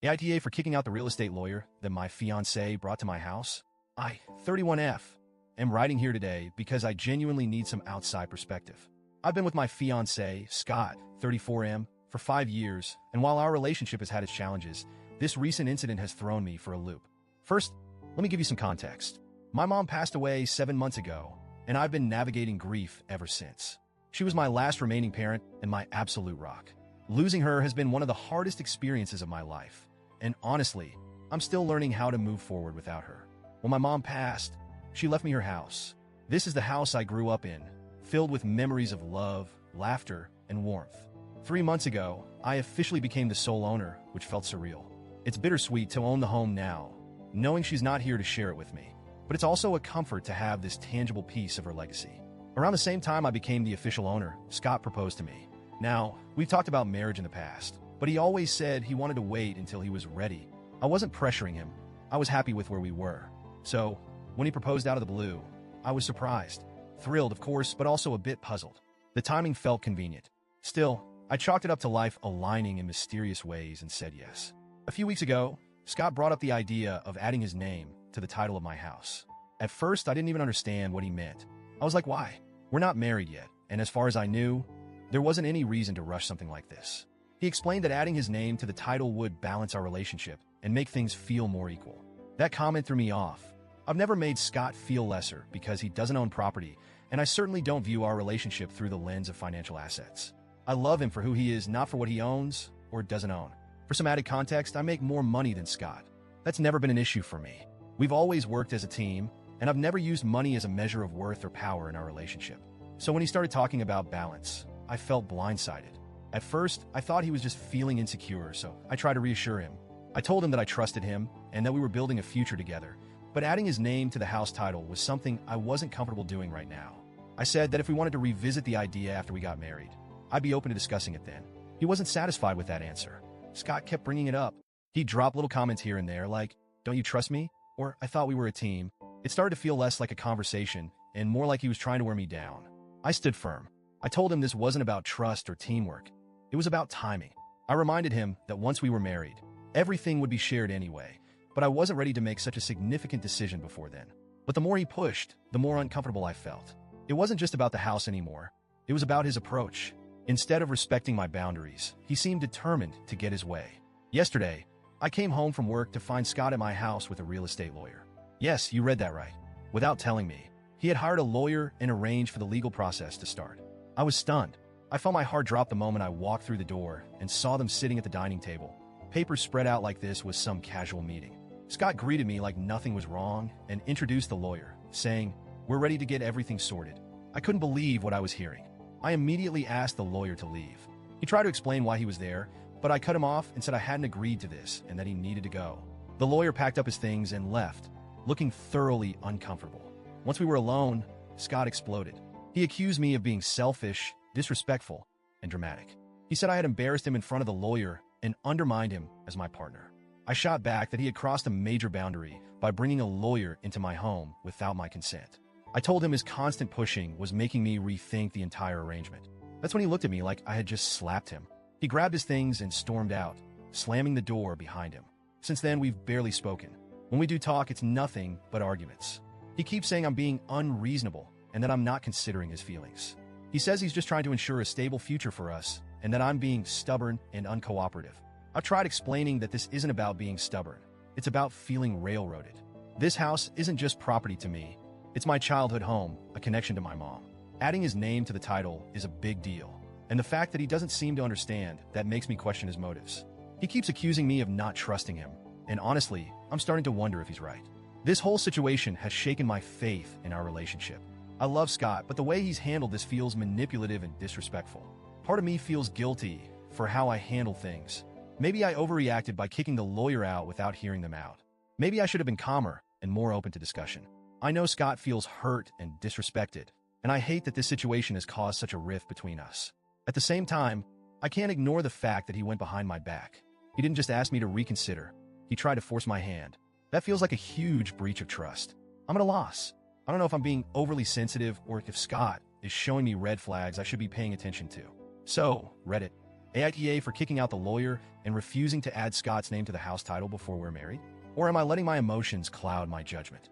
AITA for kicking out the real estate lawyer that my fiance brought to my house. I, 31F, am writing here today because I genuinely need some outside perspective. I've been with my fiance, Scott, 34M, for 5 years, and while our relationship has had its challenges, this recent incident has thrown me for a loop. First, let me give you some context. My mom passed away 7 months ago, and I've been navigating grief ever since. She was my last remaining parent and my absolute rock. Losing her has been one of the hardest experiences of my life, and honestly, I'm still learning how to move forward without her. When my mom passed, she left me her house. This is the house I grew up in, filled with memories of love, laughter, and warmth. 3 months ago, I officially became the sole owner, which felt surreal. It's bittersweet to own the home now, knowing she's not here to share it with me. But it's also a comfort to have this tangible piece of her legacy. Around the same time I became the official owner, Scott proposed to me. Now, we've talked about marriage in the past, but he always said he wanted to wait until he was ready. I wasn't pressuring him. I was happy with where we were. So, when he proposed out of the blue, I was surprised. Thrilled, of course, but also a bit puzzled. The timing felt convenient. Still, I chalked it up to life aligning in mysterious ways and said yes. A few weeks ago, Scott brought up the idea of adding his name to the title of my house. At first, I didn't even understand what he meant. I was like, why? We're not married yet, and as far as I knew, there wasn't any reason to rush something like this. He explained that adding his name to the title would balance our relationship and make things feel more equal. That comment threw me off. I've never made Scott feel lesser because he doesn't own property, and I certainly don't view our relationship through the lens of financial assets. I love him for who he is, not for what he owns or doesn't own. For some added context, I make more money than Scott. That's never been an issue for me. We've always worked as a team, and I've never used money as a measure of worth or power in our relationship. So when he started talking about balance, I felt blindsided. At first, I thought he was just feeling insecure, so I tried to reassure him. I told him that I trusted him and that we were building a future together, but adding his name to the house title was something I wasn't comfortable doing right now. I said that if we wanted to revisit the idea after we got married, I'd be open to discussing it then. He wasn't satisfied with that answer. Scott kept bringing it up. He'd drop little comments here and there like, "Don't you trust me?" Or, "I thought we were a team." It started to feel less like a conversation and more like he was trying to wear me down. I stood firm. I told him this wasn't about trust or teamwork. It was about timing. I reminded him that once we were married, everything would be shared anyway, but I wasn't ready to make such a significant decision before then. But the more he pushed, the more uncomfortable I felt. It wasn't just about the house anymore. It was about his approach. Instead of respecting my boundaries, he seemed determined to get his way. Yesterday, I came home from work to find Scott at my house with a real estate lawyer. Yes, you read that right. Without telling me, he had hired a lawyer and arranged for the legal process to start. I was stunned. I felt my heart drop the moment I walked through the door and saw them sitting at the dining table. Papers spread out like this was some casual meeting. Scott greeted me like nothing was wrong and introduced the lawyer, saying, "We're ready to get everything sorted." I couldn't believe what I was hearing. I immediately asked the lawyer to leave. He tried to explain why he was there, but I cut him off and said I hadn't agreed to this and that he needed to go. The lawyer packed up his things and left, looking thoroughly uncomfortable. Once we were alone, Scott exploded. He accused me of being selfish, disrespectful, and dramatic. He said I had embarrassed him in front of the lawyer and undermined him as my partner. I shot back that he had crossed a major boundary by bringing a lawyer into my home without my consent. I told him his constant pushing was making me rethink the entire arrangement. That's when he looked at me like I had just slapped him. He grabbed his things and stormed out, slamming the door behind him. Since then, we've barely spoken. When we do talk, it's nothing but arguments. He keeps saying I'm being unreasonable and that I'm not considering his feelings. He says he's just trying to ensure a stable future for us and that I'm being stubborn and uncooperative. I've tried explaining that this isn't about being stubborn. It's about feeling railroaded. This house isn't just property to me. It's my childhood home, a connection to my mom. Adding his name to the title is a big deal, and the fact that he doesn't seem to understand that makes me question his motives. He keeps accusing me of not trusting him, and honestly, I'm starting to wonder if he's right. This whole situation has shaken my faith in our relationship. I love Scott, but the way he's handled this feels manipulative and disrespectful. Part of me feels guilty for how I handle things. Maybe I overreacted by kicking the lawyer out without hearing them out. Maybe I should have been calmer and more open to discussion. I know Scott feels hurt and disrespected, and I hate that this situation has caused such a rift between us. At the same time, I can't ignore the fact that he went behind my back. He didn't just ask me to reconsider. He tried to force my hand. That feels like a huge breach of trust. I'm at a loss. I don't know if I'm being overly sensitive or if Scott is showing me red flags I should be paying attention to. So, Reddit, AITA for kicking out the lawyer and refusing to add Scott's name to the house title before we're married? Or am I letting my emotions cloud my judgment?